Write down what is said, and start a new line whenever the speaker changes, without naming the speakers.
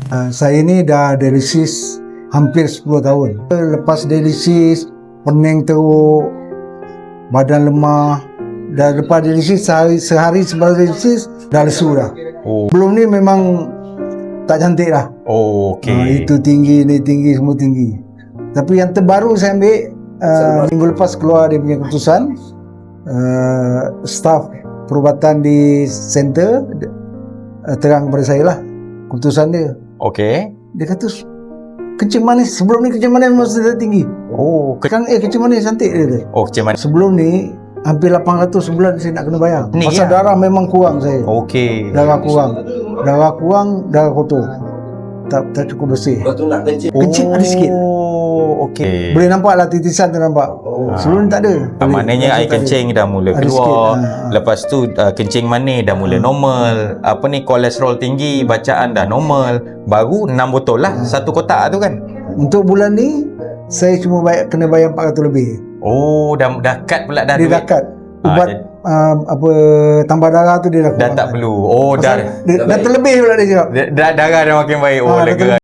Saya ni dah dialisis hampir 10 tahun. Lepas dialisis, pening teruk, badan lemah. Dah lepas dialisis, sehari sebelum dialisis, dah lesu dah. Belum ni memang tak cantik dah. Itu tinggi, ni tinggi, semua tinggi. Tapi yang terbaru saya ambil, minggu lepas keluar dia punya keputusan, staf perubatan di center terang kepada saya lah keputusan dia. Dia kata kencing manis, sebelum ni kencing manis memang sudah tinggi. Kencing manis cantik dia.
Kencing manis.
Sebelum ni hampir 800 sebulan saya nak kena bayar. Pasal darah memang kurang saya. Darah kurang, darah kotor. Tak cukup bersih. Kencing ada sikit. Boleh nampak lah titisan tu nampak. Sebelum ni tak ada.
Maknanya air kencing dah mula keluar. Lepas tu kencing manis dah mula normal. Kolesterol tinggi, bacaan dah normal. Baru 6 botol lah satu kotak tu kan.
Untuk bulan ni saya cuma kena bayar 400 lebih.
Dah cut pula dah.
Dia dah cut. Ubat tambah darah tu dia dah
tak perlu. Dah
terlebih pula dia cakap.
Darah dah makin baik. Lega.